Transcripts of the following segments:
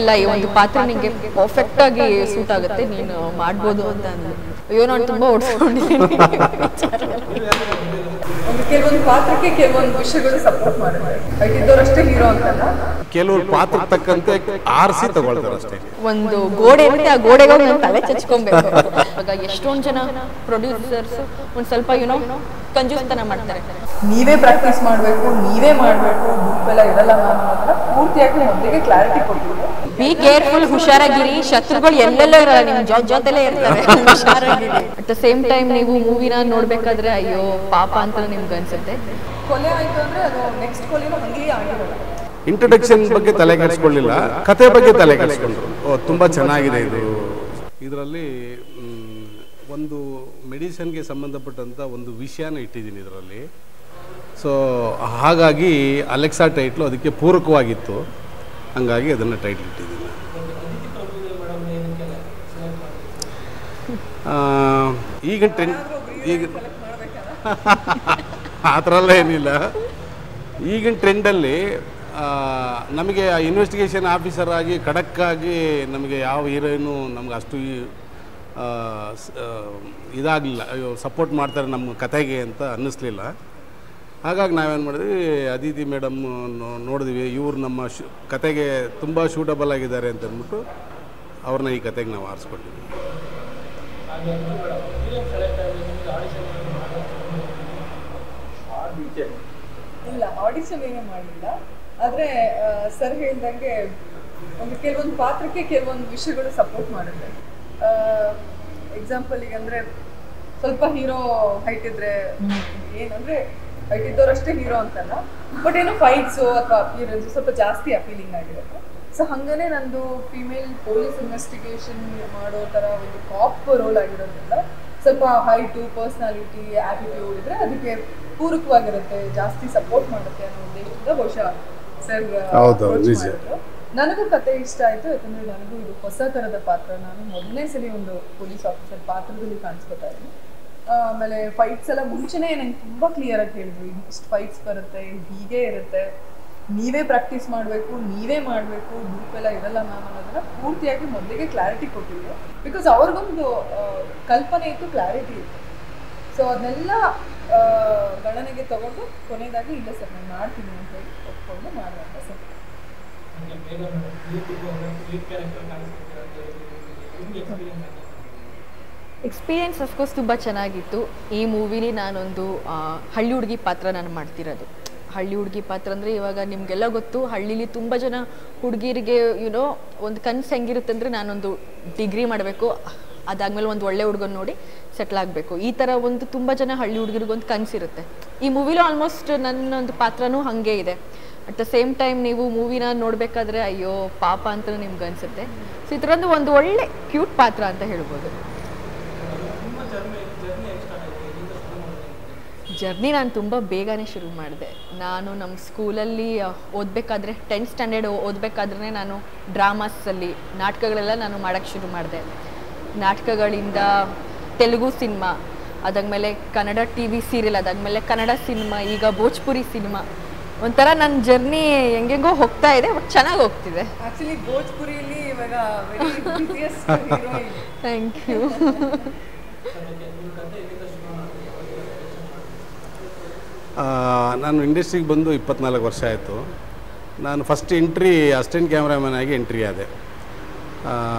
ಇಲ್ಲ ಈ ಒಂದು ಪಾತ್ರ ನಿಂಗೆ ಪರ್ಫೆಕ್ಟ್ ಆಗಿ ಸೂಟ್ ಆಗುತ್ತೆ, ನೀನು ಮಾಡ್ಬೋದು ಅಂತ ಅಂದ್ರು. ಅಯ್ಯೋ ನಾನು ತುಂಬಾ ಓಡಿಸ್ಕೊಂಡಿದ್ದೀನಿ. ಕೆಲವೊಂದು ಪಾತ್ರಕ್ಕೆ ಕೆಲವೊಂದು ವಿಷಯಗಳು ಸಪೋರ್ಟ್ ಮಾಡ್ತಾರೆ. ಇದ್ದವರಷ್ಟೇ ಹೀರೋ ಅಂತಲ್ಲ, ಕೆಲವರು ಪಾತ್ರ ತಕ್ಕಂತೆ ಆರಿಸಿ ತಗೊಳ್ತಾರೆ ಅಷ್ಟೇ. ಒಂದು ಗೋಡೆ ಇರುತ್ತೆ, ಆ ಗೋಡೆಗೆ ನಾನು ತಲೆ ಚಚ್ಕೊಬೇಕು. ಇವಾಗ ಎಷ್ಟೊಂದು ಜನ ಪ್ರೊಡ್ಯೂಸರ್ಸ್ ಒಂದ್ ಸ್ವಲ್ಪ ಕಂಜೂಸ್ತನ ಮಾಡ್ತಾರೆ. ನೀವೇ ಪ್ರಾಕ್ಟೀಸ್ ಮಾಡಬೇಕು, ನೀವೇ ಮಾಡಬೇಕು, ಬುಕ್ ಎಲ್ಲ ಇರಲ್ಲ ಮ್ಯಾಮ್ ಅನ್ನೋದನ್ನ ಪೂರ್ತಿಯಾಗಿ ಮೊದಲಿಗೆ ಕ್ಲಾರಿಟಿ ಕೊಟ್ಟಿದ್ರು. ಬಿ ಕೇರ್ಫುಲ್, ಹುಷಾರಾಗಿರಿ, ಶತ್ರುಗಳು ಎಲ್ಲೆಲ್ಲ ಇರಲ್ಲ, ನಿಮ್ ಜೊತೆಲೇ ಇರ್ತಾರೆ, ಹುಷಾರಾಗಿರಿ. ಅಟ್ ದ ಸೇಮ್ ಟೈಮ್ ನೀವು ಮೂವಿನ ನೋಡ್ಬೇಕಾದ್ರೆ ಅಯ್ಯೋ ಪಾಪ ಅಂತ ನಿಮ್ಗೆ ಅನ್ಸುತ್ತೆ. ಕೊಲೆ ಆಯ್ತು ಅಂದ್ರೆ ಅದು ನೆಕ್ಸ್ಟ್ ಕೊಲೆನೂ ಹಂಗೆ ಆಗಿರಲ್ಲ. ಇಂಟ್ರೊಡಕ್ಷನ್ ಬಗ್ಗೆ ತಲೆ ಕೆಡಿಸ್ಕೊಳ್ಳಿಲ್ಲ, ಕತೆ ಬಗ್ಗೆ ತಲೆ ಕೆಡಿಸ್ಕೊಂಡ್ರು. ತುಂಬ ಚೆನ್ನಾಗಿದೆ ಇದು. ಇದರಲ್ಲಿ ಒಂದು ಮೆಡಿಸನ್ಗೆ ಸಂಬಂಧಪಟ್ಟಂಥ ಒಂದು ವಿಷಯನ ಇಟ್ಟಿದ್ದೀನಿ ಇದರಲ್ಲಿ. ಸೊ ಹಾಗಾಗಿ ಅಲೆಕ್ಸಾ ಟೈಟ್ಲು ಅದಕ್ಕೆ ಪೂರಕವಾಗಿತ್ತು, ಹಂಗಾಗಿ ಅದನ್ನು ಟೈಟ್ಲ್ ಇಟ್ಟಿದ್ದೀನಿ. ಈಗ ಆ ಥರ ಎಲ್ಲ ಏನಿಲ್ಲ. ಈಗಿನ ಟ್ರೆಂಡಲ್ಲಿ ನಮಗೆ ಇನ್ವೆಸ್ಟಿಗೇಷನ್ ಆಫೀಸರ್ ಆಗಿ ಖಡಕ್ಕಾಗಿ ನಮಗೆ ಯಾವ ಹೀರೋಯಿನು ನಮ್ಗೆ ಅಷ್ಟು ಇದಾಗಲಿಲ್ಲ, ಸಪೋರ್ಟ್ ಮಾಡ್ತಾರೆ ನಮ್ಮ ಕತೆಗೆ ಅಂತ ಅನ್ನಿಸ್ಲಿಲ್ಲ. ಹಾಗಾಗಿ ನಾವೇನು ಮಾಡಿದ್ವಿ, ಅದಿತಿ ಮೇಡಮ್ ನೋಡಿದ್ವಿ, ಇವ್ರು ನಮ್ಮ ಕತೆಗೆ ತುಂಬ ಶೂಟಬಲ್ ಆಗಿದ್ದಾರೆ ಅಂತ ಅಂದ್ಬಿಟ್ಟು ಅವ್ರನ್ನ ಈ ಕತೆಗೆ ನಾವು ಆರಿಸ್ಕೊಟ್ಟಿದ್ವಿ. ಇಲ್ಲ, ಆಡಿಷನ್ ಏನೇ ಮಾಡಲಿಲ್ಲ. ಆದರೆ ಸರ್ ಹೇಳ್ದಂಗೆ ಕೆಲವೊಂದು ಪಾತ್ರಕ್ಕೆ ಕೆಲವೊಂದು ವಿಷಯಗಳು ಸಪೋರ್ಟ್ ಮಾಡುತ್ತೆ. ಎಕ್ಸಾಂಪಲ್ ಈಗ ಅಂದರೆ ಸ್ವಲ್ಪ ಹೀರೋ ಹೈಟ್ ಇದ್ರೆ ಏನಂದರೆ ಹೈಟ್ ಇದ್ದವರಷ್ಟೇ ಹೀರೋ ಅಂತಲ್ಲ, ಬಟ್ ಏನೋ ಫೈಟ್ಸು ಅಥವಾ ಅಪಿಯರೆನ್ಸು ಸ್ವಲ್ಪ ಜಾಸ್ತಿ ಅಪೀಲಿಂಗ್ ಆಗಿರುತ್ತೆ. ಸೊ ಹಾಗೇ ನಂದು ಫಿಮೇಲ್ ಪೊಲೀಸ್ ಇನ್ವೆಸ್ಟಿಗೇಷನ್ ಮಾಡೋ ಥರ ಒಂದು ಕಾಪ್ ರೋಲ್ ಆಗಿರೋದ್ರಿಂದ ಸ್ವಲ್ಪ ಹೈಟು, ಪರ್ಸ್ನಾಲಿಟಿ, ಆ್ಯಟಿಟ್ಯೂಡ್ ಇದ್ರೆ ಅದಕ್ಕೆ ಪೂರಕವಾಗಿರುತ್ತೆ, ಜಾಸ್ತಿ ಸಪೋರ್ಟ್ ಮಾಡುತ್ತೆ ಅನ್ನೋ ಉದ್ದೇಶದಿಂದ ಬಹುಶಃ ಸರ್ ಮಾಡಿದ್ರು. ನನಗೂ ಕತೆ ಇಷ್ಟ ಆಯಿತು, ಯಾಕಂದರೆ ನನಗೂ ಇದು ಹೊಸ ಥರದ ಪಾತ್ರ. ನಾನು ಮೊದಲನೇ ಸಲ ಒಂದು ಪೊಲೀಸ್ ಆಫೀಸರ್ ಪಾತ್ರದಲ್ಲಿ ಕಾಣಿಸ್ಕೊತಾ ಇದ್ದೀನಿ. ಆಮೇಲೆ ಫೈಟ್ಸ್ ಎಲ್ಲ ಮುಂಚೆನೇ ನಂಗೆ ತುಂಬ ಕ್ಲಿಯರಾಗಿ ಹೇಳಿದ್ರು, ಇಷ್ಟು ಫೈಟ್ಸ್ ಬರುತ್ತೆ, ಹೀಗೆ ಇರುತ್ತೆ, ನೀವೇ ಪ್ರಾಕ್ಟೀಸ್ ಮಾಡಬೇಕು, ನೀವೇ ಮಾಡಬೇಕು, ಬುಕ್ ಎಲ್ಲ ಇರಲ್ಲ ಮ್ಯಾಮ್ ಅನ್ನೋದನ್ನ ಪೂರ್ತಿಯಾಗಿ ಮೊದಲಿಗೆ ಕ್ಲಾರಿಟಿ ಕೊಟ್ಟಿದ್ರು. ಬಿಕಾಸ್ ಅವ್ರಿಗೊಂದು ಕಲ್ಪನೆ ಇತ್ತು, ಕ್ಲಾರಿಟಿ ಇತ್ತು. ಸೊ ಅದನ್ನೆಲ್ಲ ಗಣನೆಗೆ ತಗೊಂಡು ಕೊನೆಯದಾಗಿ ಇಲ್ಲ ಸರ್ ನಾನು ಮಾಡ್ತೀನಿ ಅಂತ ಹೇಳಿ ಒಪ್ಕೊಂಡು ಮಾಡುವಂಥ ಸರ್. ಎಕ್ಸ್ಪೀರಿಯನ್ಸ್ ಅಫ್ಕೋರ್ಸ್ ತುಂಬ ಚೆನ್ನಾಗಿತ್ತು. ಈ ಮೂವಿಲಿ ನಾನೊಂದು ಹಳ್ಳಿ ಹುಡುಗಿ ಪಾತ್ರ ನಾನು ಮಾಡ್ತಿರೋದು. ಹಳ್ಳಿ ಹುಡುಗಿ ಪಾತ್ರ ಅಂದರೆ ಇವಾಗ ನಿಮಗೆಲ್ಲ ಗೊತ್ತು, ಹಳ್ಳೀಲಿ ತುಂಬ ಜನ ಹುಡುಗಿರಿಗೆ ಒಂದು ಕನಸು ಹೆಂಗಿರುತ್ತೆ ಅಂದರೆ ನಾನೊಂದು ಡಿಗ್ರಿ ಮಾಡಬೇಕು, ಅದಾದಮೇಲೆ ಒಂದು ಒಳ್ಳೆ ಹುಡುಗನ ನೋಡಿ ಸೆಟ್ಲ್ ಆಗಬೇಕು, ಈ ಥರ ಒಂದು ತುಂಬ ಜನ ಹಳ್ಳಿ ಹುಡುಗರಿಗೊಂದು ಕನಸಿರುತ್ತೆ. ಈ ಮೂವಿಲೂ ಆಲ್ಮೋಸ್ಟ್ ನನ್ನೊಂದು ಪಾತ್ರನೂ ಹಾಗೆ ಇದೆ. ಅಟ್ ದ ಸೇಮ್ ಟೈಮ್ ನೀವು ಮೂವಿನ ನೋಡಬೇಕಾದ್ರೆ ಅಯ್ಯೋ ಪಾಪ ಅಂತ ನಿಮ್ಗೆ ಅನಿಸುತ್ತೆ. ಸೊ ಈ ಥರದ್ದು ಒಂದು ಒಳ್ಳೆ ಕ್ಯೂಟ್ ಪಾತ್ರ ಅಂತ ಹೇಳ್ಬೋದು. ಜರ್ನಿ ನಾನು ತುಂಬ ಬೇಗನೆ ಶುರು ಮಾಡಿದೆ. ನಾನು ನಮ್ಮ ಸ್ಕೂಲಲ್ಲಿ ಓದಬೇಕಾದ್ರೆ 10th ಸ್ಟ್ಯಾಂಡರ್ಡ್ ಓದಬೇಕಾದ್ರೆ ನಾನು ಡ್ರಾಮಾಸಲ್ಲಿ ನಾಟಕಗಳೆಲ್ಲ ನಾನು ಮಾಡೋಕ್ಕೆ ಶುರು ಮಾಡಿದೆ. ನಾಟಕಗಳಿಂದ ತೆಲುಗು ಸಿನಿಮಾ, ಅದಾದಮೇಲೆ ಕನ್ನಡ TV ಸೀರಿಯಲ್, ಅದಾದಮೇಲೆ ಕನ್ನಡ ಸಿನಿಮಾ, ಈಗ ಭೋಜ್ಪುರಿ ಸಿನಿಮಾ. ಒಂಥರ ನನ್ನ ಜರ್ನಿ ಹೆಂಗೆಂಗೋ ಹೋಗ್ತಾ ಇದೆ, ಬಟ್ ಚೆನ್ನಾಗಿ ಹೋಗ್ತಿದೆ. ಆ್ಯಕ್ಚುಲಿ ಭೋಜ್ಪುರಿಯಲ್ಲಿ ಇವಾಗ ಥ್ಯಾಂಕ್ ಯು. ನಾನು ಇಂಡಸ್ಟ್ರಿಗೆ ಬಂದು 24 ವರ್ಷ ಆಯಿತು. ನಾನು ಫಸ್ಟ್ ಎಂಟ್ರಿ ಅಸಿಸ್ಟೆಂಟ್ ಕ್ಯಾಮ್ರಾಮನ್ ಆಗಿ ಎಂಟ್ರಿ ಆದೆ.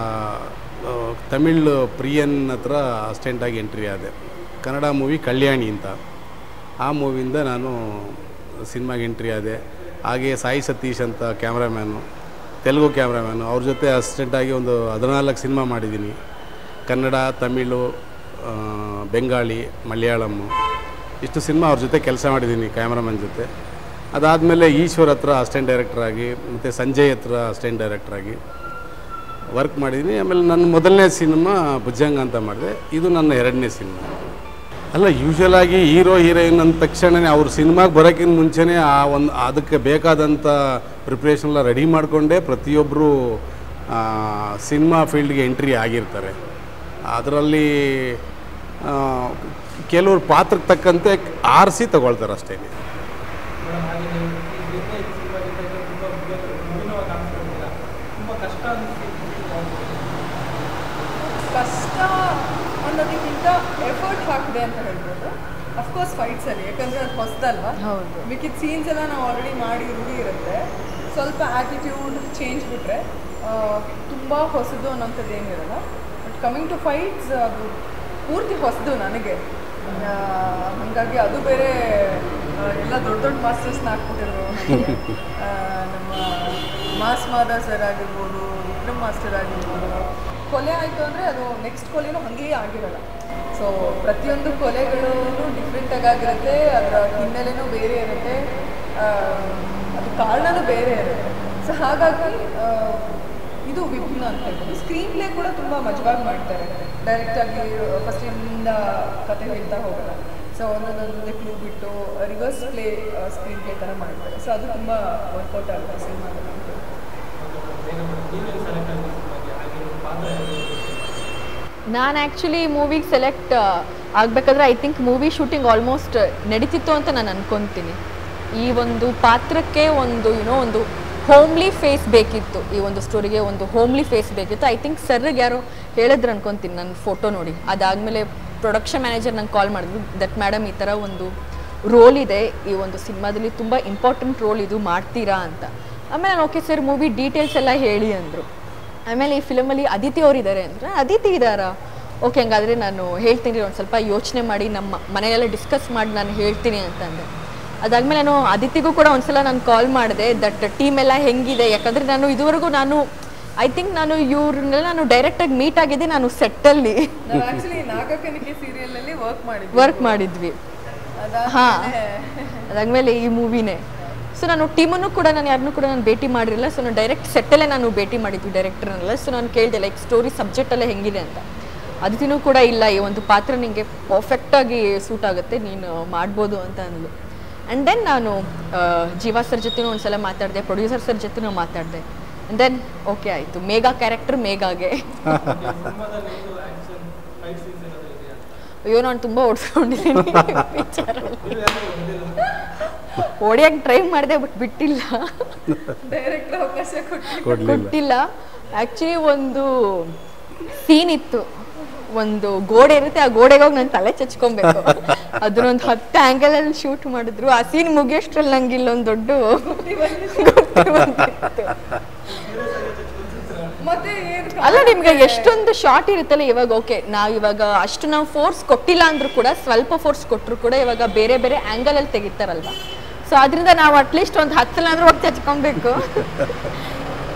ತಮಿಳ್ ಪ್ರಿಯನ್ ಹತ್ರ ಅಸಿಸ್ಟೆಂಟಾಗಿ ಎಂಟ್ರಿ ಆದೆ. ಕನ್ನಡ ಮೂವಿ ಕಲ್ಯಾಣಿ ಅಂತ, ಆ ಮೂವಿಯಿಂದ ನಾನು ಸಿನಿಮಾಗೆ ಎಂಟ್ರಿ ಆದೆ. ಹಾಗೆ ಸಾಯಿ ಸತೀಶ್ ಅಂತ ಕ್ಯಾಮ್ರಾಮ್ಯಾನು, ತೆಲುಗು ಕ್ಯಾಮ್ರಾಮ್ಯಾನು, ಅವ್ರ ಜೊತೆ ಅಸಿಸ್ಟೆಂಟಾಗಿ ಒಂದು 14 ಸಿನಿಮಾ ಮಾಡಿದ್ದೀನಿ. ಕನ್ನಡ, ತಮಿಳು, ಬೆಂಗಾಳಿ, ಮಲಯಾಳಮ್ಮು, ಇಷ್ಟು ಸಿನಿಮಾ ಅವ್ರ ಜೊತೆ ಕೆಲಸ ಮಾಡಿದ್ದೀನಿ ಕ್ಯಾಮ್ರಾಮನ್ ಜೊತೆ. ಅದಾದಮೇಲೆ ಈಶ್ವರ್ ಹತ್ರ ಅಸಿಸ್ಟೆಂಟ್ ಡೈರೆಕ್ಟ್ರಾಗಿ, ಮತ್ತು ಸಂಜಯ್ ಹತ್ರ ಅಸಿಸ್ಟೆಂಟ್ ಡೈರೆಕ್ಟ್ರಾಗಿ ವರ್ಕ್ ಮಾಡಿದ್ದೀನಿ. ಆಮೇಲೆ ನನ್ನ ಮೊದಲನೇ ಸಿನಿಮಾ ಭುಜಂಗ ಅಂತ ಮಾಡಿದೆ, ಇದು ನನ್ನ 2ನೇ ಸಿನಿಮಾ. ಅಲ್ಲ, ಯೂಶ್ವಲಾಗಿ ಹೀರೋ ಹೀರೋಯಿನ್ ಅಂದ ತಕ್ಷಣವೇ ಅವ್ರ ಸಿನಿಮಾಗೆ ಬರೋಕ್ಕಿಂತ ಮುಂಚೆನೇ ಅದಕ್ಕೆ ಬೇಕಾದಂಥ ಪ್ರಿಪ್ರೇಷನ್ ಎಲ್ಲ ರೆಡಿ ಮಾಡಿಕೊಂಡೇ ಪ್ರತಿಯೊಬ್ಬರು ಸಿನಿಮಾ ಫೀಲ್ಡ್ಗೆ ಎಂಟ್ರಿ ಆಗಿರ್ತಾರೆ. ಅದರಲ್ಲಿ ಕೆಲವರು ಪಾತ್ರಕ್ಕೆ ತಕ್ಕಂತೆ ಆರಿಸಿ ತಗೊಳ್ತಾರೆ ಅಷ್ಟೇ. ಕಷ್ಟ ಅನ್ನೋದಕ್ಕಿಂತ ಎಫರ್ಟ್ ಹಾಕಿದೆ ಅಂತ ಹೇಳ್ಬೋದು. ಅಫ್ಕೋರ್ಸ್ ಫೈಟ್ಸಲ್ಲಿ, ಯಾಕಂದರೆ ಅದು ಹೊಸದಲ್ವಾ. ಹೌದು. ಮಿಕ್ಕಿದ ಸೀನ್ಸ್ ಎಲ್ಲ ನಾವು ಆಲ್ರೆಡಿ ಮಾಡಿ ರೂಢಿ ಇರುತ್ತೆ. ಸ್ವಲ್ಪ ಆ್ಯಟಿಟ್ಯೂಡ್ ಚೇಂಜ್ ಬಿಟ್ಟರೆ ತುಂಬ ಹೊಸದು ಅನ್ನೋಂಥದ್ದು ಏನಿರಲ್ಲ. ಬಟ್ ಕಮಿಂಗ್ ಟು ಫೈಟ್ಸ್ ಅದು ಪೂರ್ತಿ ಹೊಸದು ನನಗೆ. ಹಾಗಾಗಿ ಅದು ಬೇರೆ ಎಲ್ಲ ದೊಡ್ಡ ದೊಡ್ಡ ಮಾಸ್ಟರ್ಸ್ನ ಹಾಕ್ಬಿಟ್ಟಿದ್ರು ನನಗೆ. ನಮ್ಮ ಮಾಸ್ ಮಾದ ಸರ್ ಆಗಿರ್ಬೋದು, ವಿಕ್ರಮ್ ಮಾಸ್ಟರ್ ಆಗಿರ್ಬೋದು. ಕೊಲೆ ಆಯಿತು ಅಂದರೆ ಅದು ನೆಕ್ಸ್ಟ್ ಕೊಲೆನೂ ಹಾಗೇ ಆಗಿರಲ್ಲ. ಸೊ ಪ್ರತಿಯೊಂದು ಕೊಲೆಗಳೂ ಡಿಫ್ರೆಂಟಾಗಿ ಆಗಿರುತ್ತೆ, ಅದರ ಹಿನ್ನೆಲೆನೂ ಬೇರೆ ಇರುತ್ತೆ, ಅದು ಕಾರಣನೂ ಬೇರೆ ಇರುತ್ತೆ. ಸೊ ಹಾಗಾಗಿ ಇದು ವಿಭಿನ್ನ ಅಂತ ಹೇಳ್ಬೋದು. ಸ್ಕ್ರೀನ್ ಪ್ಲೇ ಕೂಡ ತುಂಬ ಮಜವಾಗಿ ಮಾಡ್ತಾರೆ. ಡೈರೆಕ್ಟಾಗಿ ಫಸ್ಟಿಂದ ಕತೆ ಹೇಳ್ತಾ ಹೋಗಲ್ಲ. ಸೊ ಒಂದೊಂದೊಂದೇ ಕ್ಲೂ ಬಿಟ್ಟು ರಿವರ್ಸ್ ಪ್ಲೇ ಸ್ಕ್ರೀನ್ ಪ್ಲೇ ಥರ ಮಾಡ್ತಾರೆ. ಸೊ ಅದು ತುಂಬ ವರ್ಕೌಟ್ ಆಗುತ್ತೆ ಸಿನಿಮಾದಲ್ಲಿ. ನಾನು ಆ್ಯಕ್ಚುಲಿ ಮೂವಿಗೆ ಸೆಲೆಕ್ಟ್ ಆಗಬೇಕಾದ್ರೆ I think movie shooting almost ನಡೀತಿತ್ತು ಅಂತ ನಾನು ಅನ್ಕೊತೀನಿ. ಈ ಒಂದು ಪಾತ್ರಕ್ಕೆ ಒಂದು ಒಂದು ಹೋಮ್ಲಿ ಫೇಸ್ ಬೇಕಿತ್ತು. ಈ ಒಂದು ಸ್ಟೋರಿಗೆ ಒಂದು ಹೋಮ್ಲಿ ಫೇಸ್ ಬೇಕಿತ್ತು. ಐ ಥಿಂಕ್ ಸರ್ರಿಗೆ ಯಾರೋ ಹೇಳಿದ್ರು ಅನ್ಕೊತೀನಿ ನನ್ನ ಫೋಟೋ ನೋಡಿ. ಅದಾದಮೇಲೆ ಪ್ರೊಡಕ್ಷನ್ ಮ್ಯಾನೇಜರ್ ನಂಗೆ ಕಾಲ್ ಮಾಡಿದ್ರು, ದಟ್ ಮೇಡಮ್ ಈ ಥರ ಒಂದು ರೋಲ್ ಇದೆ ಈ ಒಂದು ಸಿನಿಮಾದಲ್ಲಿ, ತುಂಬ ಇಂಪಾರ್ಟೆಂಟ್ ರೋಲ್ ಇದು, ಮಾಡ್ತೀರಾ ಅಂತ. ಆಮೇಲೆ ನಾನು ಓಕೆ ಸರ್ ಮೂವಿ ಡೀಟೇಲ್ಸ್ ಎಲ್ಲ ಹೇಳಿ ಅಂದರು. ಆಮೇಲೆ ಈ ಫಿಲಮಲ್ಲಿ ಅದಿತಿ ಅವ್ರು ಇದ್ದಾರೆ ಅಂದರೆ, ಅದಿತಿ ಇದ್ದಾರಾ, ಓಕೆ ಹಂಗಾದರೆ ನಾನು ಹೇಳ್ತೀನಿ, ಒಂದು ಸ್ವಲ್ಪ ಯೋಚನೆ ಮಾಡಿ ನಮ್ಮ ಮನೆಯೆಲ್ಲ ಡಿಸ್ಕಸ್ ಮಾಡಿ ನಾನು ಹೇಳ್ತೀನಿ ಅಂತಂದೆ. ಅದಾದಮೇಲೆ ನಾನು ಅದಿತಿಗೂ ಕೂಡ ಒಂದ್ಸಲ ನಾನು ಕಾಲ್ ಮಾಡಿದೆ, ದಟ್ ಟೀಮ್ ಎಲ್ಲ ಹೆಂಗಿದೆ. ಯಾಕಂದರೆ ನಾನು ಇದುವರೆಗೂ ಐ ಥಿಂಕ್ ನಾನು ಇವ್ರನ್ನೆಲ್ಲ ನಾನು ಡೈರೆಕ್ಟಾಗಿ ಮೀಟ್ ಆಗಿದ್ದೆ ನಾನು ಸೆಟ್ಟಲ್ಲಿ. ಆ್ಯಕ್ಚುಲಿ ನಾಗಕನಿಕೆ ಸೀರಿಯಲಲ್ಲಿ ವರ್ಕ್ ಮಾಡಿದ್ವಿ. ಹಾಂ, ಅದಾದಮೇಲೆ ಈ ಮೂವಿನೇ. ಸೊ ನಾನು ಟೀಮನ್ನು ಕೂಡ ನಾನು ಯಾರನ್ನೂ ಕೂಡ ನಾನು ಭೇಟಿ ಮಾಡಿರಲಿಲ್ಲ. ಸೊ ನಾನು ಡೈರೆಕ್ಟ್ ಸೆಟ್ಟಲ್ಲೇ ನಾನು ಭೇಟಿ ಮಾಡಿದ್ವಿ ಡೈರೆಕ್ಟರ್ನೆಲ್ಲ. ಸೊ ನಾನು ಕೇಳಿದೆ ಲೈಕ್ ಸ್ಟೋರಿ ಸಬ್ಜೆಕ್ಟೆಲ್ಲ ಹೆಂಗಿದೆ ಅಂತ. ಅದಿತಿನೂ ಕೂಡ ಇಲ್ಲ, ಈ ಒಂದು ಪಾತ್ರ ನಿಮಗೆ ಪರ್ಫೆಕ್ಟಾಗಿ ಸೂಟ್ ಆಗುತ್ತೆ, ನೀನು ಮಾಡ್ಬೋದು ಅಂತ ಅಂದ್ಲು. ಆ್ಯಂಡ್ ದೆನ್ ನಾನು ಜೀವಾ ಸರ್ ಜೊತೆನೂ ಒಂದ್ಸಲ ಮಾತಾಡಿದೆ, ಪ್ರೊಡ್ಯೂಸರ್ ಸರ್ ಜೊತೆನೂ ಮಾತಾಡಿದೆ. ಆ್ಯಂಡ್ ದೆನ್ ಓಕೆ ಆಯಿತು, ಮೇಘಾ ಕ್ಯಾರೆಕ್ಟರ್ ಮೇಘಾಗೆ. ಅಯ್ಯೋ ನಾನು ತುಂಬ ಓಡಿಸ್ಕೊಂಡಿದ್ದೀನಿ ಓಡಿಯಾಗಿ ಟ್ರೈ ಮಾಡಿದೆ, ಬಟ್ ಬಿಟ್ಟಿಲ್ಲ, ಡೈರೆಕ್ಟರ್ ಅವಕಾಶ ಕೊಟ್ಟಿಲ್ಲ. ಆ್ಯಕ್ಚುಲಿ ಒಂದು ಸೀನ್ ಇತ್ತು, ಒಂದು ಗೋಡೆ ಇರುತ್ತೆ, ಆ ಗೋಡೆಗೆ ಹೋಗಿ ನಾನು ತಲೆ ಚಚ್ಕೊಬೇಕು. ಅದನ್ನೊಂದು 10 ಆ್ಯಂಗಲಲ್ಲಿ ಶೂಟ್ ಮಾಡಿದ್ರು. ಆ ಸೀನ್ ಮುಗಿಯೋಷ್ಟ್ರಲ್ಲಿ ನಂಗೆ ಇಲ್ಲೊಂದು ದೊಡ್ಡ ಅಲ್ಲ, ನಿಮ್ಗೆ ಎಷ್ಟೊಂದು ಶಾರ್ಟ್ ಇರುತ್ತಲ್ಲ ಇವಾಗ. ಓಕೆ, ಇವಾಗ ಅಷ್ಟು ನಾವು ಫೋರ್ಸ್ ಕೊಟ್ಟಿಲ್ಲ ಅಂದ್ರೂ ಕೂಡ, ಸ್ವಲ್ಪ ಫೋರ್ಸ್ ಕೊಟ್ಟರು ಕೂಡ ಇವಾಗ ಬೇರೆ ಬೇರೆ ಆ್ಯಂಗಲಲ್ಲಿ ತೆಗಿತಾರಲ್ವ. ಸೊ ಅದರಿಂದ ನಾವು ಅಟ್ಲೀಸ್ಟ್ ಒಂದು 10 ಸಲ ಆದ್ರೂ ಹೋಗಿ ಚಚ್ಕೊಬೇಕು.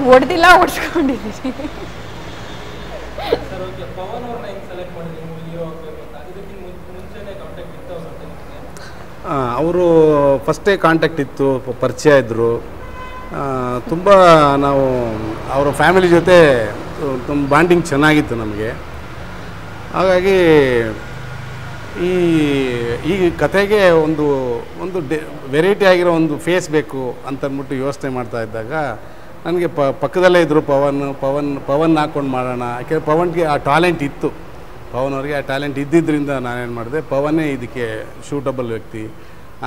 ಹೊಡೆದಿಲ್ಲ, ಓಡಿಸ್ಕೊಂಡಿದ್ದೀವಿ. ಅವರು ಫಸ್ಟೇ ಕಾಂಟ್ಯಾಕ್ಟ್ ಇತ್ತು, ಪರಿಚಯ ಇದ್ದರು. ತುಂಬ ನಾವು ಅವರ ಫ್ಯಾಮಿಲಿ ಜೊತೆ ತುಂಬ ಬಾಂಡಿಂಗ್ ಚೆನ್ನಾಗಿತ್ತು ನಮಗೆ. ಹಾಗಾಗಿ ಈ ಕತೆಗೆ ಒಂದು ವೆರೈಟಿ ಆಗಿರೋ ಒಂದು ಫೇಸ್ ಬೇಕು ಅಂತಂದ್ಬಿಟ್ಟು ಯೋಚನೆ ಮಾಡ್ತಾ ಇದ್ದಾಗ ನನಗೆ ಪಕ್ಕದಲ್ಲೇ ಇದ್ದರು ಪವನ್ ಹಾಕ್ಕೊಂಡು ಮಾಡೋಣ. ಯಾಕೆಂದರೆ ಪವನ್ಗೆ ಆ ಟ್ಯಾಲೆಂಟ್ ಇತ್ತು, ಪವನ್ ಅವ್ರಿಗೆ ಆ ಟ್ಯಾಲೆಂಟ್ ಇದ್ದಿದ್ದರಿಂದ ನಾನೇನು ಮಾಡಿದೆ, ಪವನ್ನೇ ಇದಕ್ಕೆ ಶೂಟಬಲ್ ವ್ಯಕ್ತಿ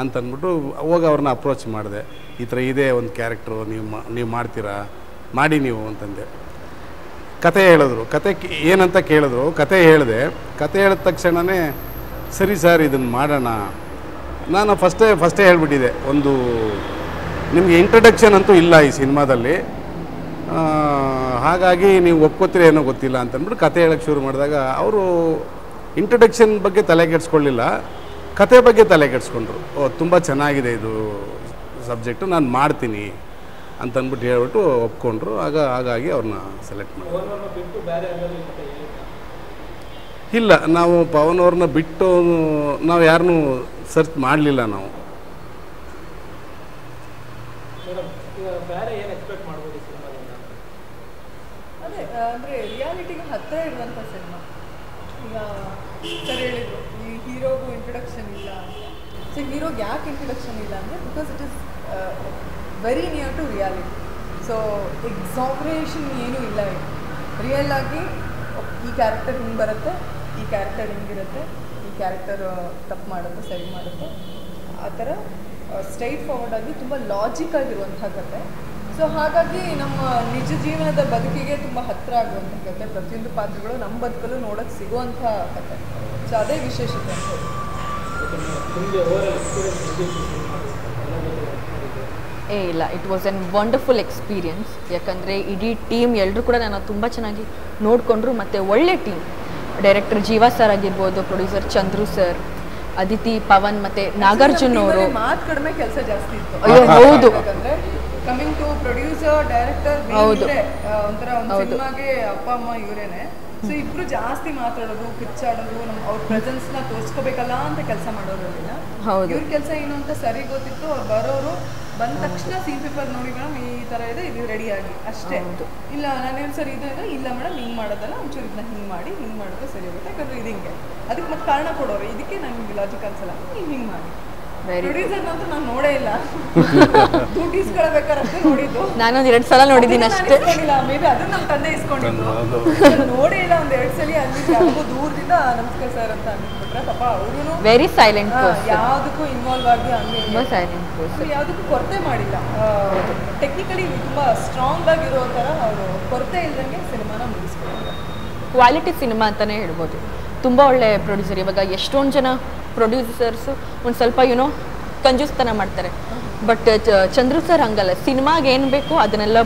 ಅಂತಂದ್ಬಿಟ್ಟು ಹೋಗಿ ಅವ್ರನ್ನ ಅಪ್ರೋಚ್ ಮಾಡಿದೆ. ಈ ಥರ ಇದೆ ಒಂದು ಕ್ಯಾರೆಕ್ಟ್ರು, ನೀವು ಮಾಡ್ತೀರಾ, ಮಾಡಿ ನೀವು ಅಂತಂದೆ. ಕತೆ ಹೇಳಿದ್ರು, ಕತೆ ಏನಂತ ಕೇಳಿದ್ರು, ಕತೆ ಹೇಳಿದೆ. ಕತೆ ಹೇಳಿದ ತಕ್ಷಣವೇ ಸರಿ ಸರ್ ಇದನ್ನು ಮಾಡೋಣ. ನಾನು ಫಸ್ಟೇ ಹೇಳ್ಬಿಟ್ಟಿದ್ದೆ, ಒಂದು ನಿಮಗೆ ಇಂಟ್ರಡಕ್ಷನ್ ಅಂತೂ ಇಲ್ಲ ಈ ಸಿನಿಮಾದಲ್ಲಿ, ಹಾಗಾಗಿ ನೀವು ಒಪ್ಕೋತೀರ ಏನೋ ಗೊತ್ತಿಲ್ಲ ಅಂತಂದ್ಬಿಟ್ಟು ಕತೆ ಹೇಳೋಕ್ಕೆ ಶುರು ಮಾಡಿದಾಗ ಅವರು ಇಂಟ್ರಡಕ್ಷನ್ ಬಗ್ಗೆ ತಲೆ ಕೆಡಿಸ್ಕೊಳ್ಳಿಲ್ಲ, ಕತೆ ಬಗ್ಗೆ ತಲೆ ಕೆಡಿಸ್ಕೊಂಡ್ರು. ತುಂಬ ಚೆನ್ನಾಗಿದೆ ಇದು ಸಬ್ಜೆಕ್ಟು, ನಾನು ಮಾಡ್ತೀನಿ ಅಂತಂದ್ಬಿಟ್ಟು ಹೇಳ್ಬಿಟ್ಟು ಒಪ್ಕೊಂಡ್ರು. ಹಾಗಾಗಿ ಅವ್ರನ್ನ ಸೆಲೆಕ್ಟ್ ಮಾಡಿ. ಇಲ್ಲ, ನಾವು ಪವನ್ ಅವ್ರನ್ನ ಬಿಟ್ಟು ನಾವು ಯಾರನ್ನೂ ಸರ್ಚ್ ಮಾಡಲಿಲ್ಲ. ನಾವು ಅದೇ ಅಂದರೆ ರಿಯಾಲಿಟಿಗೆ ಹತ್ತಿರ ಇರುವಂಥ ಸಿನಿಮಾ. ಈಗ ಸರ್ ಹೇಳಿದ್ರು ಈ ಹೀರೋಗೂ ಇಂಟ್ರಡಕ್ಷನ್ ಇಲ್ಲ ಅಂತ. ಸೊ ಹೀರೋಗೆ ಯಾಕೆ ಇಂಟ್ರಡಕ್ಷನ್ ಇಲ್ಲ ಅಂದರೆ because it is very near to reality. So exaggeration ಏನೂ ಇಲ್ಲ. ರಿಯಲ್ ಆಗಿ ಈ ಕ್ಯಾರೆಕ್ಟರ್ ಹಿಂಗೆ ಬರುತ್ತೆ, ಈ ಕ್ಯಾರೆಕ್ಟರ್ ಹಿಂಗಿರುತ್ತೆ, ಈ ಕ್ಯಾರೆಕ್ಟರ್ ತಪ್ಪು ಮಾಡುತ್ತೆ, ಸರಿ ಮಾಡುತ್ತೆ, ಆ ಥರ ಸ್ಟ್ರೈಟ್ ಫಾರ್ವರ್ಡ್ ಆಗಿ ತುಂಬ ಲಾಜಿಕ್ ಆಗಿರುವಂಥ ಕತೆ. ಸೊ ಹಾಗಾಗಿ ನಮ್ಮ ನಿಜ ಜೀವನದ ಬದುಕಿಗೆ ತುಂಬ ಹತ್ತಿರ ಆಗುವಂಥ ಕತೆ, ಪ್ರತಿಯೊಂದು ಪಾತ್ರಗಳು ನಮ್ಮ ಬದುಕಲ್ಲೂ ನೋಡೋಕ್ಕೆ ಸಿಗುವಂಥ ಕತೆ. ಸೊ ಅದೇ ವಿಶೇಷತೆ ಅಂತ ಹೇಳಿ. ಇಲ್ಲ, it was an wonderful experience. ಯಾಕಂದರೆ ಇಡೀ ಟೀಮ್ ಎಲ್ಲರೂ ಕೂಡ ನಾನು ತುಂಬ ಚೆನ್ನಾಗಿ ನೋಡಿಕೊಂಡ್ರು. ಮತ್ತು ಒಳ್ಳೆ ಟೀಮ್, ಡೈರೆಕ್ಟರ್ ಜೀವಾ ಸರ್ ಆಗಿರ್ಬೋದು, ಪ್ರೊಡ್ಯೂಸರ್ ಚಂದ್ರು ಸರ್, ಅದಿತಿ, ಪವನ್ ಮತ್ತು ನಾಗಾರ್ಜುನ್ ಅವರು. ಮಾತು ಕಡಿಮೆ, ಕೆಲಸ ಜಾಸ್ತಿ ಇತ್ತು. ಅಯ್ಯೋ ಹೌದು. ಯಾಕಂದರೆ ಕಮಿಂಗ್ ಟು ಪ್ರೊಡ್ಯೂಸರ್, ಡೈರೆಕ್ಟರ್, ಒಂಥರ ಒಂದು ಸಿನಿಮಾಗೆ ಅಪ್ಪ ಅಮ್ಮ ಇವರೇನೆ. ಸೊ ಇಬ್ರು ಜಾಸ್ತಿ ಮಾತಾಡೋದು, ಕಿಚ್ಚಾಡೋದು, ಅವ್ರ ಪ್ರೆಸೆನ್ಸ್ನ ತೋರಿಸ್ಕೋಬೇಕಲ್ಲ ಅಂತ ಕೆಲಸ ಮಾಡೋದ್ರಲ್ಲಿಲ್ಲ. ಇವ್ರ ಕೆಲಸ ಏನು ಅಂತ ಸರಿ ಗೊತ್ತಿತ್ತು. ಅವ್ರು ಬರೋರು ಬಂದ ತಕ್ಷಣ ಸೀನ್ ಪೇಪರ್ ನೋಡಿ ಮೇಡಮ್ ಈ ಥರ ಇದೆ, ಇದು ರೆಡಿ ಆಗಿ ಅಷ್ಟೇ. ಇಲ್ಲ ನಾನೇನು ಸರಿ ಇದೆ ಇಲ್ಲ ಮೇಡಮ್ ಹಿಂಗೆ ಮಾಡೋದಲ್ಲ, ಒಂಚೂರು ಇದನ್ನ ಹಿಂಗೆ ಮಾಡಿದ್ರೆ ಸರಿ ಹೋಗುತ್ತೆ. ಯಾಕಂದ್ರೆ ಇದು ಹಿಂಗೆ ಅದಕ್ಕೆ ಮತ್ತೆ ಕಾರಣ ಕೊಡೋರು, ಇದಕ್ಕೆ ನಂಗೆ ಲಾಜಿಕ್ ಅನ್ಸಲ್ಲ, ಹಿಂಗೆ ಮಾಡಿ. ಪ್ರೊಡ್ಯೂಸರ್ ಅಂತೂ ನಾನು ನೋಡೇ ಇಲ್ಲ, ಡ್ಯೂಟೀಸ್ ಬೇಕಾರಷ್ಟೇ ನೋಡಿದ್ದು. ನಾನೊಂದು 2 ಸಲ ನೋಡಿದ್ದೀನಿ ಅಷ್ಟೇ. ಮೇ ಬಿ ಅದನ್ನ ನಮ್ಮ ತಂದೆ ಇಸ್ಕೊಂಡಿದ್ದು, ನೋಡೇ ಇಲ್ಲ. ಒಂದು 2 ಸಲ ಅಲ್ಲಿ ಯಾರಿಗೂ ದೂರದಿಂದ ನಮಸ್ಕಾರ ಸರ್ ಅಂತ ಅಂದ್ಬಿಟ್ರೆ, ಪಾಪ ಅವರು ವೆರಿ ಸೈಲೆಂಟ್, ಯಾವುದಕ್ಕೂ ಇನ್ವಾಲ್ವ್ ಆಗಿ ಹಂಗೆ ಸೈಲೆಂಟ್, ಯಾವುದಕ್ಕೂ ಕೊರತೆ ಮಾಡಿಲ್ಲ. ಟೆಕ್ನಿಕಲಿ ತುಂಬಾ ಸ್ಟ್ರಾಂಗ್ ಆಗಿರೋ ಥರ ಅವರು ಕೊರತೆ ಇಲ್ದಂಗೆ ಸಿನಿಮಾನ ಮುಗಿಸ್ಕೊಂಡು ಕ್ವಾಲಿಟಿ ಸಿನಿಮಾ ಅಂತಲೇ ಹೇಳ್ಬೋದು. ತುಂಬ ಒಳ್ಳೆ ಪ್ರೊಡ್ಯೂಸರ್. ಇವಾಗ ಎಷ್ಟೊಂದು ಜನ ಪ್ರೊಡ್ಯೂಸರ್ಸು ಒಂದು ಸ್ವಲ್ಪ ಕಂಜೂಸ್ತನ ಮಾಡ್ತಾರೆ. ಬಟ್ ಚಂದ್ರು ಸರ್ ಹಂಗಲ್ಲ, ಸಿನಿಮಾಗೆ ಏನು ಬೇಕೋ ಅದನ್ನೆಲ್ಲ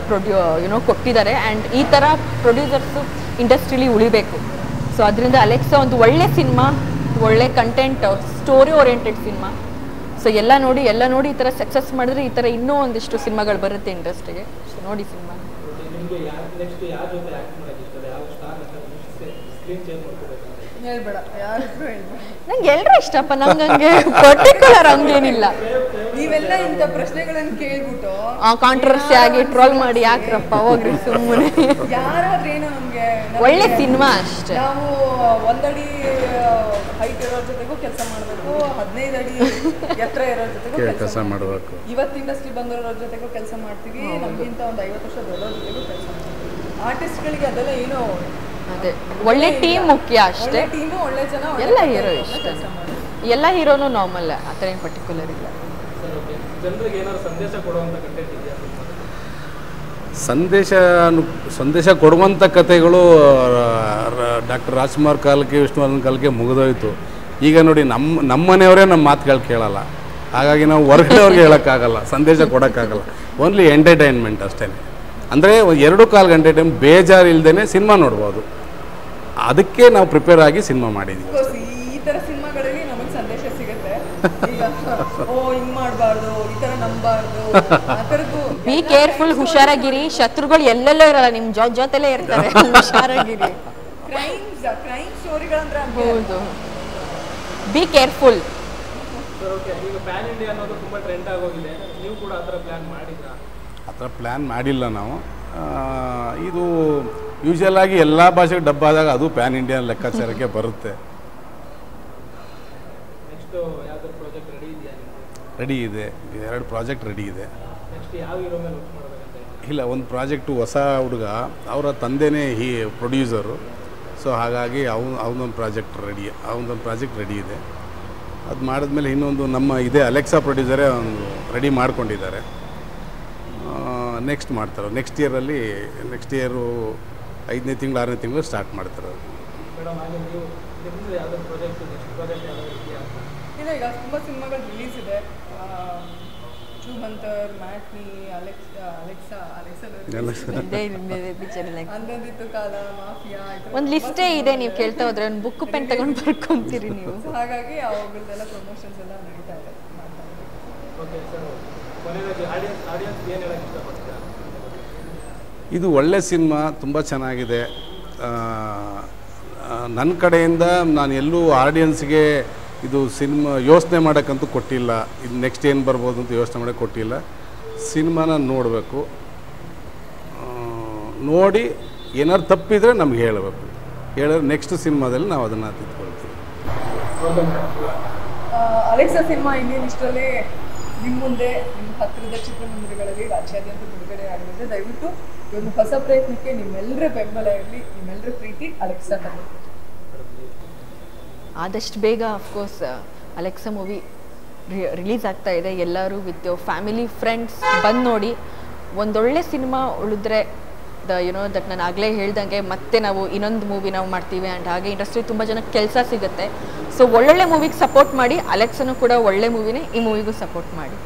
ಕೊಟ್ಟಿದ್ದಾರೆ. ಆ್ಯಂಡ್ ಈ ಥರ ಪ್ರೊಡ್ಯೂಸರ್ಸು ಇಂಡಸ್ಟ್ರೀಲಿ ಉಳಿಬೇಕು. ಸೊ ಅದರಿಂದ ಅಲೆಕ್ಸಾ ಒಂದು ಒಳ್ಳೆ ಸಿನಿಮಾ, ಒಳ್ಳೆ content, story oriented cinema. So ಎಲ್ಲ ನೋಡಿ ಈ ಥರ ಸಕ್ಸಸ್ ಮಾಡಿದ್ರೆ ಈ ಥರ ಇನ್ನೂ ಒಂದಿಷ್ಟು ಸಿನಿಮಾಗಳು ಬರುತ್ತೆ ಇಂಡಸ್ಟ್ರಿಗೆ. ಸೊ ನೋಡಿ ಸಿನಿಮಾ. ಹೇಳ್ಬೇಡ, ಯಾರಿಗೂ ಹೇಳ್ಬೇಡ. ನಂಗೆ ಎಲ್ಲರೂ ಇಷ್ಟಪ್ಪ, ನಂಗೆ ಹಂಗೆ ಪರ್ಟಿಕ್ಯುಲರ್ ಹಂಗೇನಿಲ್ಲ. ನೀವೆಲ್ಲ ಇಂಥ ಪ್ರಶ್ನೆಗಳನ್ನು ಕೇಳ್ಬಿಟ್ಟು ಕಾಂಟ್ರವರ್ಸಿ ಆಗಿ ಟ್ರೋಲ್ ಮಾಡಿ ಯಾಕ್ರಪ್ಪ ಹೋಗ್ರಿ ಸುಮ್ಮನೆ. ಯಾರಾದ್ರೇನು ನಮ್ಗೆ ಒಳ್ಳೆ ಸಿನಿಮಾ ಅಷ್ಟೇ. ನಾವು 1 ಅಡಿ ಹೈಟ್ ಇರೋರ ಜೊತೆಗೂ ಕೆಲಸ ಮಾಡಬೇಕು, 15 ಅಡಿ ಎತ್ತರ ಇರೋರ ಜೊತೆಗೂ ಕೆಲಸ ಮಾಡಬೇಕು. ಇವತ್ತು ಇಂಡಸ್ಟ್ರಿ ಬಂದಿರೋರ ಜೊತೆಗೂ ಕೆಲಸ ಮಾಡ್ತೀವಿ, ನಮ್ಗಿಂತ ಒಂದು 50 ವರ್ಷ ದೊಡ್ಡವ್ರ ಜೊತೆಗೂ ಕೆಲಸ ಮಾಡ್ತೀವಿ. ಆರ್ಟಿಸ್ಟ್ಗಳಿಗೆ ಅದೆಲ್ಲ ಏನೋ ಅದೇ ಒಳ್ಳೆ ಟೀಮ್ ಮುಖ್ಯ ಅಷ್ಟೇ. ಟೀಮು, ಒಳ್ಳೆ ಜನ, ಎಲ್ಲ ಹೀರೋ ಇಷ್ಟ. ಎಲ್ಲ ಹೀರೋನು ನಾರ್ಮಲ್, ಆ ಥರ ಏನು ಪರ್ಟಿಕ್ಯುಲರ್ ಇಲ್ಲ. ಸಂದೇಶ ಕೊಡುವಂಥ ಕಥೆಗಳು ಡಾಕ್ಟರ್ ರಾಜ್ಕುಮಾರ್ ಕಾಲಕ್ಕೆ, ವಿಷ್ಣುವರ್ಧನ್ ಕಾಲಕ್ಕೆ ಮುಗಿದೋಯ್ತು. ಈಗ ನೋಡಿ ನಮ್ಮ ಮನೆಯವರೇ ನಮ್ಮ ಮಾತುಗಳು ಕೇಳಲ್ಲ. ಹಾಗಾಗಿ ನಾವು ಹೊರಗಡೆಯವ್ರಿಗೆ ಹೇಳೋಕ್ಕಾಗಲ್ಲ, ಸಂದೇಶ ಕೊಡೋಕ್ಕಾಗಲ್ಲ. ಓನ್ಲಿ ಎಂಟರ್ಟೈನ್ಮೆಂಟ್ ಅಷ್ಟೇ. ಅಂದರೆ 2-4 ಗಂಟೆ ಟೈಮ್ ಬೇಜಾರು ಇಲ್ಲದೇ ಸಿನಿಮಾ ನೋಡ್ಬೋದು. ಅದಕ್ಕೆ ನಾವು ಪ್ರಿಪೇರ್ ಆಗಿ ಸಿನಿಮಾ ಮಾಡಿದ್ದೀವಿ. ಈ ಥರ ಸಿನಿಮಾಗಳಲ್ಲಿ ನಮಗೆ ಸಂದೇಶ ಸಿಗುತ್ತೆ. ಈಗ ಹಿಂಗೆ ಮಾಡಬಾರ್ದು, ಈ ಥರ ನಂಬಾರ್ದು, ಆ ಥರದ್ದು. ಬಿ ಕೇರ್ಫುಲ್, ಹುಷಾರಾಗಿರಿ. ಶತ್ರುಗಳು ಎಲ್ಲೆಲ್ಲೋ ಇರಲ್ಲ, ನಿಮ್ಮ ಜೊತೆಲೇ ಇರ್ತಾರೆ. ಹುಷಾರಾಗಿರಿ. ಕ್ರೈಮ್ ಸ್ಟೋರಿಗಳಂದ್ರೆ ಹೌದು, ಬಿ ಕೇರ್ಫುಲ್. ಆ ಥರ ಪ್ಲ್ಯಾನ್ ಮಾಡಿಲ್ಲ ನಾವು. ಇದು ಯೂಶಲ್ ಆಗಿ ಎಲ್ಲ ಭಾಷೆಗೆ ಡಬ್ ಆದಾಗ ಅದು ಪ್ಯಾನ್ ಇಂಡಿಯನ್ ಲೆಕ್ಕಾಚಾರಕ್ಕೆ ಬರುತ್ತೆ. ರೆಡಿ ಇದೆ, 2 ಪ್ರಾಜೆಕ್ಟ್ ರೆಡಿ ಇದೆ. ಇಲ್ಲ, ಒಂದು ಪ್ರಾಜೆಕ್ಟು ಹೊಸ ಹುಡುಗ, ಅವರ ತಂದೆನೇ ಪ್ರೊಡ್ಯೂಸರು. ಸೊ ಹಾಗಾಗಿ ಅವನೊಂದು ಪ್ರಾಜೆಕ್ಟ್ ರೆಡಿ ಇದೆ. ಅದು ಮಾಡಿದ್ಮೇಲೆ ಇನ್ನೊಂದು ನಮ್ಮ ಅಲೆಕ್ಸಾ ಪ್ರೊಡ್ಯೂಸರೇ ಒಂದು ರೆಡಿ ಮಾಡ್ಕೊಂಡಿದ್ದಾರೆ. ನೆಕ್ಸ್ಟ್ ಮಾಡ್ತಾರೆ. ನೆಕ್ಸ್ಟ್ ಇಯರು 5ನೇ ತಿಂಗಳು 6ನೇ ತಿಂಗಳು ಸ್ಟಾರ್ಟ್ ಮಾಡ್ತಾರೆ. ಇಲ್ಲ, ಈಗ ತುಂಬ ಸಿನಿಮಾಗಳು ರಿಲೀಸ್ ಇದೆ. ಶುಭಂತರ್, ಮ್ಯಾಟ್ನಿ, ಅಲೆಕ್ಸಾ ಅಂದಂದಿತ್ತು ಕಾಲ, ಮಾಫಿಯಾ, ಒಂದು ಲಿಸ್ಟೇ ಇದೆ. ನೀವು ಕೇಳ್ತಾ ಹೋದ್ರೆ ಒಂದು ಬುಕ್ ಪೆನ್ ತಗೊಂಡು ಬರ್ಕೊಂತೀರಿ ನೀವು. ಹಾಗಾಗಿ ಅವುಗಳದೆಲ್ಲ ಪ್ರಮೋಷನ್ಸ್ ಎಲ್ಲ ನಡೀತಾ ಇದೆ. ಇದು ಒಳ್ಳೆ ಸಿನಿಮಾ, ತುಂಬ ಚೆನ್ನಾಗಿದೆ. ನನ್ನ ಕಡೆಯಿಂದ ನಾನು ಎಲ್ಲೂ ಆಡಿಯನ್ಸ್ಗೆ ಇದು ಸಿನಿಮಾ ಯೋಚನೆ ಮಾಡೋಕ್ಕಂತೂ ಕೊಟ್ಟಿಲ್ಲ. ಇದು ನೆಕ್ಸ್ಟ್ ಏನು ಬರ್ಬೋದು ಅಂತ ಯೋಚನೆ ಮಾಡೋಕ್ಕೆ ಕೊಟ್ಟಿಲ್ಲ. ಸಿನಿಮಾನ ನೋಡಬೇಕು, ನೋಡಿ ಏನಾದ್ರು ತಪ್ಪಿದರೆ ನಮ್ಗೆ ಹೇಳಬೇಕು. ಹೇಳಿದ್ರೆ ನೆಕ್ಸ್ಟ್ ಸಿನಿಮಾದಲ್ಲಿ ನಾವು ಅದನ್ನು ತಿದ್ಕೊಳ್ತೀವಿ. ಅಲೆಕ್ಸಾ ಸಿನಿಮಾ ಇನ್ನೇನಿಷ್ಟರಲ್ಲೇ ನಿಮ್ಮ ಮುಂದೆ, ನಿಮ್ಮ ಹತ್ತಿರದ ಚಿತ್ರಮಂದಿರಗಳಲ್ಲಿ ರಾಜ್ಯಾದ್ಯಂತ ಬಿಡುಗಡೆ ಆಗಲಿದೆ. ದಯವಿಟ್ಟು ಒಂದು ಹೊಸ ಪ್ರಯತ್ನಕ್ಕೆ ನಿಮ್ಮೆಲ್ಲರ ಬೆಂಬಲ ಇರಲಿ, ನಿಮ್ಮೆಲ್ಲರ ಪ್ರೀತಿ ಅಲೆಕ್ಸಾ ತಂದೆ. ಆದಷ್ಟು ಬೇಗ ಅಫ್ಕೋರ್ಸ್ ಅಲೆಕ್ಸಾ ಮೂವಿ ರಿಲೀಸ್ ಆಗ್ತಾ ಇದೆ. ಎಲ್ಲರೂ ವಿತ್ ಫ್ಯಾಮಿಲಿ ಫ್ರೆಂಡ್ಸ್ ಬಂದು ನೋಡಿ. ಒಂದೊಳ್ಳೆ ಸಿನಿಮಾ ಉಳಿದ್ರೆ ದಟ್ ನಾನು ಆಗಲೇ ಹೇಳ್ದಂಗೆ ಮತ್ತೆ ನಾವು ಇನ್ನೊಂದು ಮೂವಿ ನಾವು ಮಾಡ್ತೀವಿ ಆ್ಯಂಡ್ ಹಾಗೆ ಇಂಡಸ್ಟ್ರಿ ತುಂಬ ಜನಕ್ಕೆ ಕೆಲಸ ಸಿಗುತ್ತೆ. ಸೊ ಒಳ್ಳೊಳ್ಳೆ ಮೂವಿಗೆ ಸಪೋರ್ಟ್ ಮಾಡಿ, ಅಲೆಕ್ಸನು ಕೂಡ ಒಳ್ಳೆ ಮೂವಿನೇ, ಈ ಮೂವಿಗೂ ಸಪೋರ್ಟ್ ಮಾಡಿ.